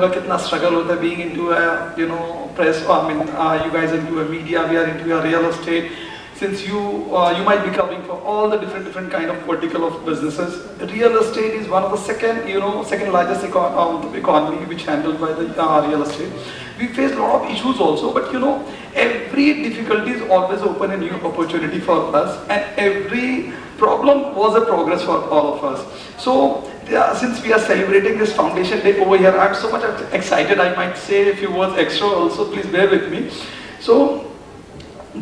लोगों का कितना स्ट्रगल होता है being into a press, I mean you guys into a media, we are into a real estate. Since you might be covering for all the different kind of vertical of businesses, real estate is one of the second largest economy which handled by the real estate. We face a lot of issues also, but every difficulty is always open a new opportunity for us, and every problem was a progress for all of us. So since we are celebrating this foundation day over here, I'm so much excited. I might say a few words extra also, please bear with me. So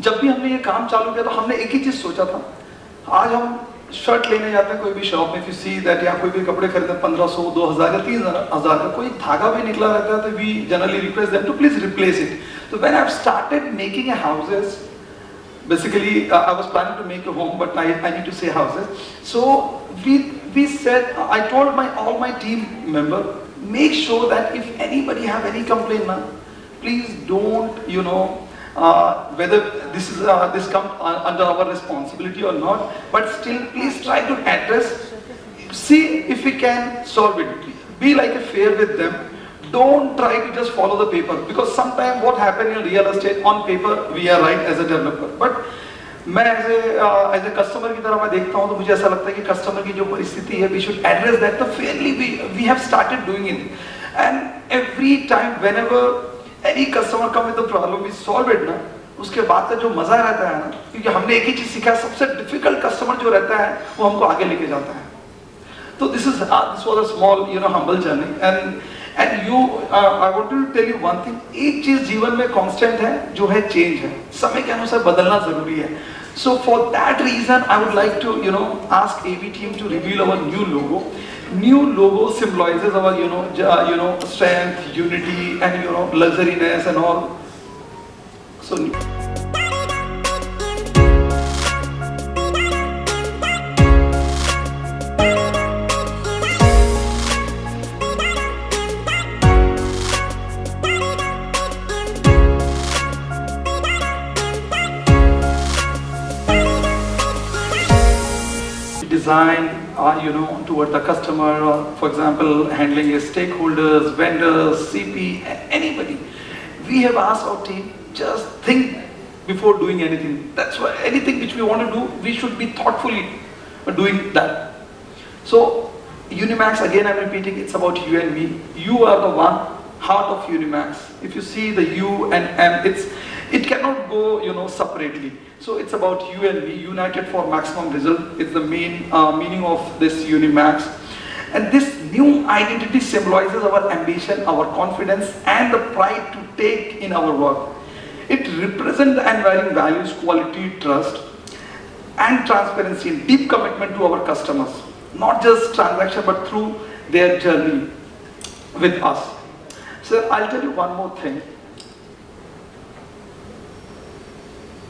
जब भी हमने ये काम चालू किया तो हमने एक ही चीज सोचा था, आज हम शर्ट लेने जाते हैं कोई भी शॉप में, if you see that, या कोई भी कपड़े खरीदते हैं 1500, 2000 या 3000 का, कोई धागा भी निकला रहता है तो we generally request them to please replace it. So when I've started making a houses, basically I was planning to make a home, but I need to say houses. So we said, I told all my team member, make sure that if anybody have any complaint now, please don't whether this comes under our responsibility or not, but still please try to address, see if we can solve it. Be like a fair with them. Don't try to just follow the paper, because sometimes what happens in real estate, on paper we are right as a developer, but मैं as a customer की तरह मैं देखता हूँ तो मुझे ऐसा लगता है कि कस्टमर की जो परिस्थिति है, we should address that the fairly. We have started doing it, and every time whenever any customer come with the problem, we solve it ना, उसके बाद का जो मजा रहता है ना, क्योंकि हमने एक ही चीज सीखा, सबसे डिफिकल्ट कस्टमर जो रहता है वो हमको आगे लेके जाता है. तो this was a small humble journey, and you I want to tell you one thing. एक चीज जीवन में constant है, जो है change है, समय के अनुसार बदलना जरूरी है. So for that reason I would like to ask AV team to reveal our new logo. New logo symbolizes our strength, unity, and luxuriness and all. So design toward the customer, or for example handling his stakeholders, vendors, CP, anybody. We have asked our team, just think before doing anything. That's why anything which we want to do, we should be thoughtfully doing that. So Unimax, again I'm repeating, it's about you and me. You are the one heart of Unimax. If you see the U and M, it cannot go separately. So it's about you and me, united for maximum result. It's the main meaning of this Unimax. And this new identity symbolizes our ambition, our confidence, and the pride to take in our work. It represents the unwavering values, quality, trust, and transparency, and deep commitment to our customers. Not just transaction, but through their journey with us. So I'll tell you one more thing.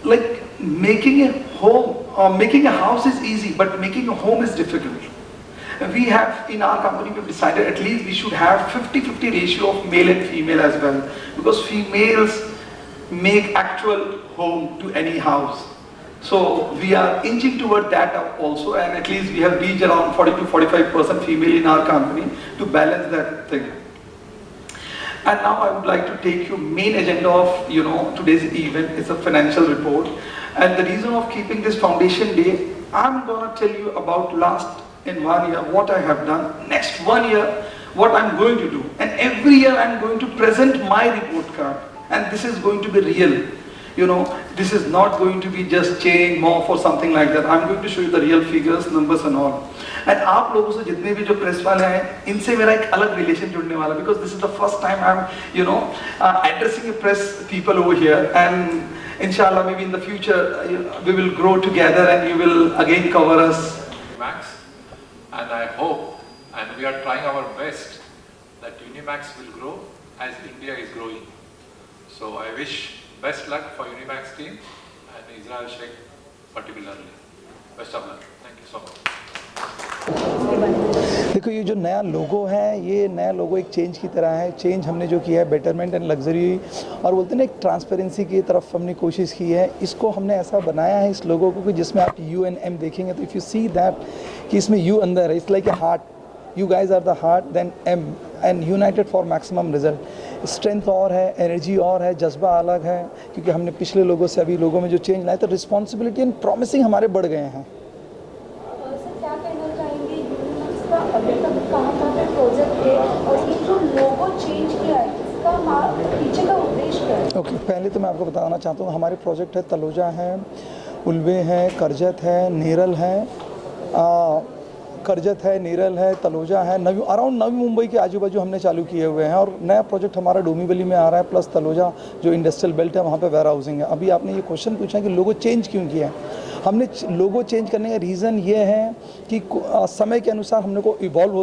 Like making a home or making a house is easy, but making a home is difficult. We have in our company, we've decided at least we should have 50-50 ratio of male and female as well, because females make actual home to any house. So we are inching toward that also, and at least we have reached around 40-45% female in our company to balance that thing. And now I would like to take you main agenda of today's event. It's a financial report, and the reason of keeping this foundation day, I'm gonna tell you about last in 1 year what I have done, next 1 year what I'm going to do, and every year I'm going to present my report card, and this is going to be real. This is not going to be just change, morph or something like that. I'm going to show you the real figures, numbers and all. And आप लोगों से जितने भी जो press वाले हैं, इनसे मेरा एक अलग रिलेशन जुड़ने वाला, because this is the first time I'm addressing a press people over here, and inshallah maybe in the future we will grow together and you will again cover us. Unimax, and I hope, and we are trying our best, that Unimax will grow as India is growing. So I wish best luck for Unimax team and Israel Sheikh particularly. Best of luck. Thank you so much. देखो, ये जो नया लोगो है, ये नया लोगो एक change की तरह है. चेंज हमने जो किया है बेटरमेंट एंड लग्जरी, और बोलते हैं ना एक ट्रांसपेरेंसी की तरफ हमने कोशिश की है. इसको हमने ऐसा बनाया है इस लोगो को कि जिसमें आप यू एंड एम देखेंगे तो इफ़ यू सी दैट कि इसमें यू अंदर है, it's like a heart. You guys are the heart, then M and United for maximum result. Strength और है, एनर्जी और है, जज्बा अलग है, क्योंकि हमने पिछले लोगों से अभी लोगों में जो चेंज लाए तो रिस्पॉन्सिबिलिटी एंड प्रॉमिसिंग हमारे बढ़ गए हैं। सर क्या कहना चाहेंगे यूनिमैक्स का अभी तक कहाँ पे प्रोजेक्ट है और ये जो लोगो चेंज किया है इसका पीछे का उद्देश्य क्या है? ओके, पहले तो मैं आपको बताना चाहता हूँ हमारे प्रोजेक्ट है तलोजा है, उल्वे है, करजत है, नेरल है, करजत है, नेरल है, तलोजा है, अराउंड नवी मुंबई के आजू बाजू हमने चालू किए हुए हैं। और नया प्रोजेक्ट हमारा डोंबिवली में आ रहा है, प्लस तलोजा जो इंडस्ट्रियल बेल्ट है वहाँ पे वेयर हाउसिंग है। अभी आपने ये क्वेश्चन पूछा कि लोगो चेंज क्यों किया है, हमने लोगो चेंज करने का रीज़न ये है कि समय के अनुसार हमने को इवॉल्व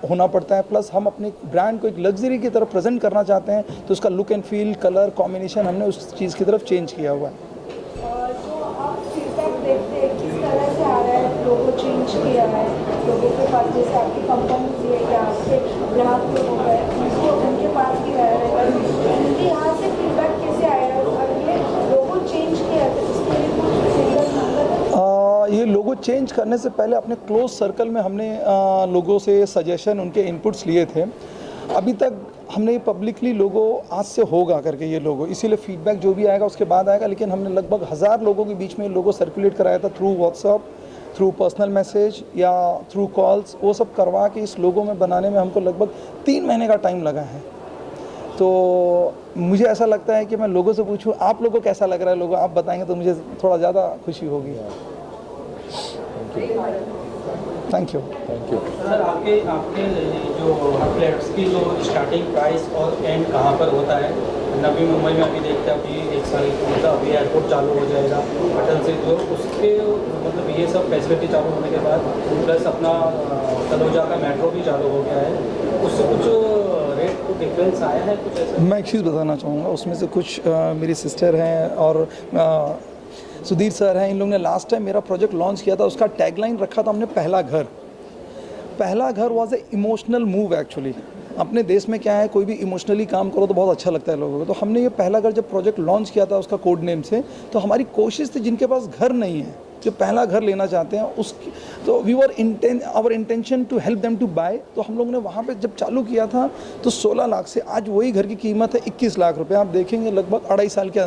होना पड़ता है, प्लस हम अपने ब्रांड को एक लग्जरी की तरफ प्रेजेंट करना चाहते हैं, तो उसका look and feel, colour combination हमने उस चीज़ की तरफ चेंज किया हुआ है। जो आप फीडबैक देखते हैं किस तरह से आ रहा है, लोगो चेंज किया है लोगों के पास, जैसे आपकी कंपनी है या आपके ग्राहक लोग हो गए उनको उनके पास भी आया है, उनके यहाँ से फीडबैक कैसे आया है और ये लोगो चेंज किया है तो उसके लिए कुछ फीडबैक मांगा था? ये लोगो चेंज करने से पहले अपने क्लोज सर्कल में हमने लोगों से सजेशन, उनके इनपुट्स लिए थे। अभी तक हमने पब्लिकली लोगो आज से होगा करके ये लोगो, इसीलिए फीडबैक जो भी आएगा उसके बाद आएगा, लेकिन हमने लगभग 1000 लोगों के बीच में लोगो सर्कुलेट कराया था through WhatsApp, through personal message या थ्रू कॉल्स। वो सब करवा के इस लोगो में बनाने में हमको लगभग 3 महीने का टाइम लगा है। तो मुझे ऐसा लगता है कि मैं लोगों से पूछूं आप लोगों को कैसा लग रहा है, लोगों आप बताएंगे तो मुझे थोड़ा ज़्यादा खुशी होगी। Thank you. सर आपके जो फ्लैट्स की जो स्टार्टिंग प्राइस और एंड कहाँ पर होता है? नवी मुंबई में अभी देखते हैं, अभी 1 साल मतलब अभी एयरपोर्ट चालू हो जाएगा अटल से, जो उसके मतलब ये सब फैसिलिटी चालू होने के बाद प्लस अपना तलोजा का मेट्रो भी चालू हो गया है, उससे कुछ रेट को डिफरेंस आया है कुछ ऐसा? मैं एक चीज़ बताना चाहूँगा, उसमें से कुछ मेरी सिस्टर हैं और सुधीर सर हैं, इन लोगों ने लास्ट टाइम मेरा प्रोजेक्ट लॉन्च किया था, उसका टैगलाइन रखा था हमने पहला घर। पहला घर was a emotional move actually. अपने देश में क्या है, कोई भी इमोशनली काम करो तो बहुत अच्छा लगता है लोगों को। तो हमने ये पहला घर जब प्रोजेक्ट लॉन्च किया था उसका कोड नेम से, तो हमारी कोशिश थी जिनके पास घर नहीं है, जो पहला घर लेना चाहते हैं उसकी, तो our intention to help them to buy. तो हम लोगों ने वहाँ पे जब चालू किया था तो 16 लाख से आज वही घर की कीमत है 21 लाख रुपए। आप देखेंगे लगभग 2.5 साल के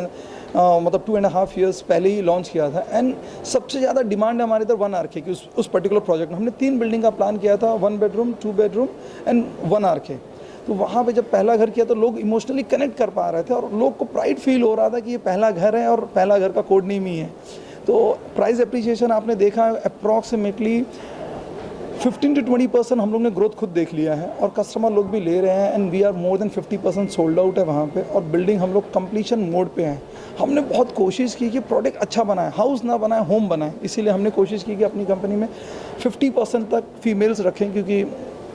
मतलब 2.5 ईयर्स पहले ही लॉन्च किया था। एंड सबसे ज़्यादा डिमांड है हमारे इधर 1 RK की। उस पर्टिकुलर प्रोजेक्ट में हमने 3 बिल्डिंग का प्लान किया था, 1 बेडरूम, 2 बेडरूम एंड 1 RK। तो वहाँ पे जब पहला घर किया तो लोग इमोशनली कनेक्ट कर पा रहे थे और लोग को प्राइड फील हो रहा था कि ये पहला घर है और पहला घर का कोड नेम ही है। तो प्राइस एप्रिसिएशन आपने देखा अप्रॉक्सीमेटली 15 to 20% हम लोग ने ग्रोथ खुद देख लिया है और कस्टमर लोग भी ले रहे हैं। And we are more than 50% sold out है वहाँ पे, और बिल्डिंग हम लोग कंप्लीशन मोड पे हैं। हमने बहुत कोशिश की कि प्रोडक्ट अच्छा बनाए, हाउस ना बनाए, होम बनाए। इसीलिए हमने कोशिश की कि अपनी कंपनी में 50% तक फीमेल्स रखें, क्योंकि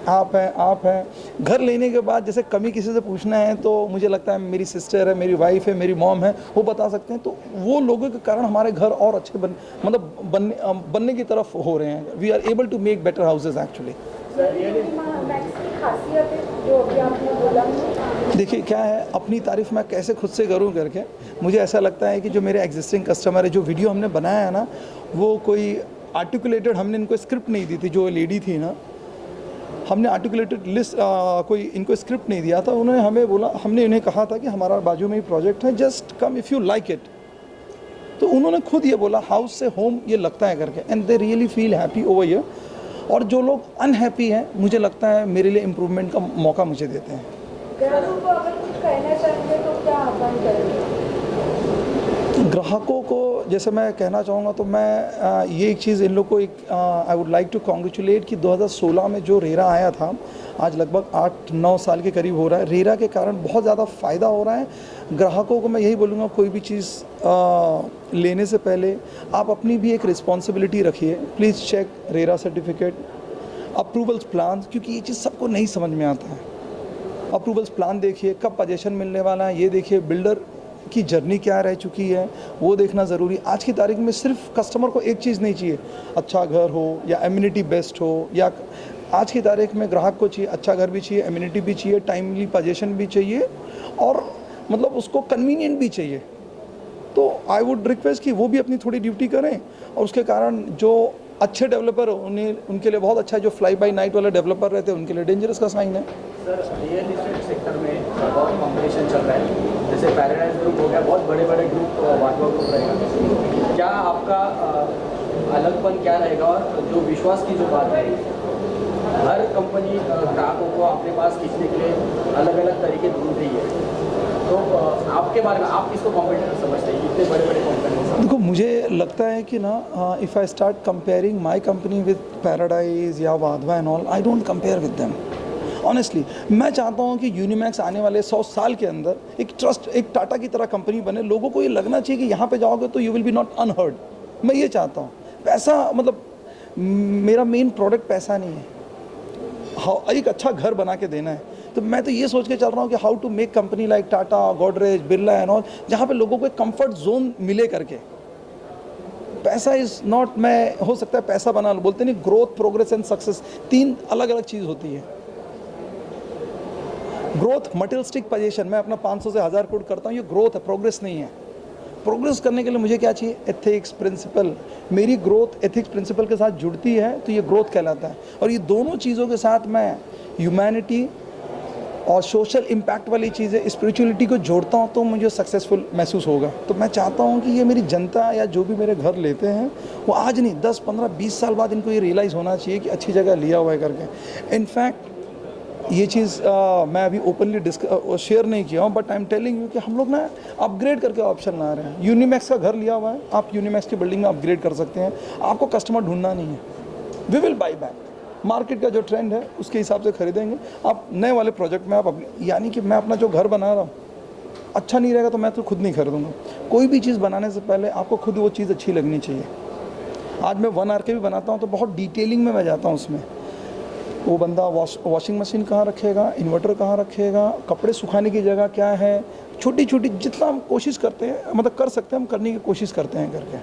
आप हैं घर लेने के बाद जैसे कमी किसी से पूछना है तो मुझे लगता है मेरी सिस्टर है, मेरी वाइफ है, मेरी मॉम है, वो बता सकते हैं। तो वो लोगों के कारण हमारे घर और अच्छे बनने की तरफ हो रहे हैं। We are able to make better houses actually. देखिए क्या है, अपनी तारीफ मैं कैसे खुद से करूं करके, मुझे ऐसा लगता है कि जो मेरे एग्जिस्टिंग कस्टमर है, जो वीडियो हमने बनाया है ना, वो कोई आर्टिकुलेटेड, हमने इनको स्क्रिप्ट नहीं दी थी। जो लेडी थी ना, हमने आर्टिकुलेटेड लिस्ट कोई इनको स्क्रिप्ट नहीं दिया था। उन्होंने हमें बोला, हमने इन्हें कहा था कि हमारा बाजू में ही प्रोजेक्ट है, just come if you like it. तो उन्होंने खुद ये बोला हाउस से होम ये लगता है करके, and they really feel happy over here. और जो लोग अनहैप्पी हैं, मुझे लगता है मेरे लिए इम्प्रूवमेंट का मौका मुझे देते हैं। ग्राहकों को अगर कुछ कहना चाहेंगे तो क्या आह्वान करेंगे? ग्राहकों को जैसे मैं कहना चाहूँगा तो मैं ये एक चीज़ इन लोग को एक I would like to congratulate कि 2016 में जो रेरा आया था, आज लगभग 8-9 साल के करीब हो रहा है। रेरा के कारण बहुत ज़्यादा फ़ायदा हो रहा है। ग्राहकों को मैं यही बोलूँगा, कोई भी चीज़ लेने से पहले आप अपनी भी एक रिस्पॉन्सिबिलिटी रखिए। Please check RERA certificate, approvals plan, क्योंकि ये चीज़ सबको नहीं समझ में आता है। अप्रूवल्स प्लान देखिए, कब पोजीशन मिलने वाला है ये देखिए, बिल्डर की जर्नी क्या रह चुकी है वो देखना ज़रूरी। आज की तारीख में सिर्फ कस्टमर को एक चीज़ नहीं चाहिए, अच्छा घर हो या एमिनिटी बेस्ट हो, या आज की तारीख में ग्राहक को चाहिए अच्छा घर भी चाहिए, एमिनिटी भी चाहिए, टाइमली पोजीशन भी चाहिए, और मतलब उसको कन्वीनियंट भी चाहिए। तो आई वुड रिक्वेस्ट कि वो भी अपनी थोड़ी ड्यूटी करें, और उसके कारण जो अच्छे डेवलपर उन्हें उनके लिए बहुत अच्छा है, जो फ्लाई बाई नाइट वाले डेवलपर रहते हैं उनके लिए डेंजरस का साइन है। सर रियल इस्टेट सेक्टर में बहुत कंपटीशन चल रहा है, जैसे पैराडाइज ग्रुप हो गया, बहुत बड़े बड़े ग्रुप वाटवा ग्रुप रहेगा, क्या आपका अलगपन क्या रहेगा? और जो विश्वास की जो बात है, हर कंपनी ग्राहकों को अपने पास खींचने के लिए अलग अलग तरीके ढूंढ रही है, तो आपके बारे में आप किसको कॉम्पिटिटर समझते हैं इतने बड़े बड़े कंपनी? देखो मुझे लगता है कि ना if I start comparing my company with Paradise या Wadhwa and all, I don't compare with them honestly. मैं चाहता हूँ कि यूनिमैक्स आने वाले 100 साल के अंदर एक ट्रस्ट, एक टाटा की तरह कंपनी बने। लोगों को ये लगना चाहिए कि यहाँ पे जाओगे तो you will be not unheard. मैं ये चाहता हूँ। पैसा मतलब मेरा मेन प्रोडक्ट पैसा नहीं है, एक अच्छा घर बना के देना है। तो मैं तो ये सोच के चल रहा हूँ कि how to make company like Tata, Godrej, Birla and all, जहाँ पे लोगों को एक कंफर्ट जोन मिले करके। पैसा इज़ नॉट, मैं हो सकता है पैसा बना लो, बोलते नहीं ग्रोथ, प्रोग्रेस एंड सक्सेस 3 अलग अलग चीज़ होती है। ग्रोथ मटेरियलिस्टिक पोजीशन, मैं अपना 500 से 1000 करोड़ करता हूँ, ये ग्रोथ है, प्रोग्रेस नहीं है। प्रोग्रेस करने के लिए मुझे क्या चाहिए? Ethics, principle. मेरी ग्रोथ एथिक्स प्रिंसिपल के साथ जुड़ती है तो ये ग्रोथ कहलाता है। और ये दोनों चीज़ों के साथ मैं ह्यूमैनिटी और सोशल इम्पैक्ट वाली चीज़ें, स्पिरिचुअलिटी को जोड़ता हूँ तो मुझे सक्सेसफुल महसूस होगा। तो मैं चाहता हूँ कि ये मेरी जनता या जो भी मेरे घर लेते हैं वो आज नहीं 10, 15, 20 साल बाद इनको ये रियलाइज़ होना चाहिए कि अच्छी जगह लिया हुआ है करके। इनफैक्ट ये चीज़ मैं अभी ओपनली शेयर नहीं किया हूँ, but I am telling you कि हम लोग ना अपग्रेड करके ऑप्शन ला रहे हैं। यूनिमैक्स का घर लिया हुआ है, आप यूनिमैक्स की बिल्डिंग में अपग्रेड कर सकते हैं। आपको कस्टमर ढूंढना नहीं है, we will buy back. Market का जो ट्रेंड है उसके हिसाब से खरीदेंगे। आप नए वाले प्रोजेक्ट में आप यानी कि मैं अपना जो घर बना रहा हूँ अच्छा नहीं रहेगा तो मैं तो खुद नहीं खरीदूंगा। कोई भी चीज़ बनाने से पहले आपको खुद वो चीज़ अच्छी लगनी चाहिए। आज मैं 1 RK भी बनाता हूँ तो बहुत डिटेलिंग में मैं जाता हूँ उसमें। वो बंदा वॉशिंग मशीन कहाँ रखेगा, इन्वर्टर कहाँ रखेगा, कपड़े सुखाने की जगह क्या है, छोटी छोटी जितना हम कोशिश करते हैं, मतलब कर सकते हैं हम करने की कोशिश करते हैं करके।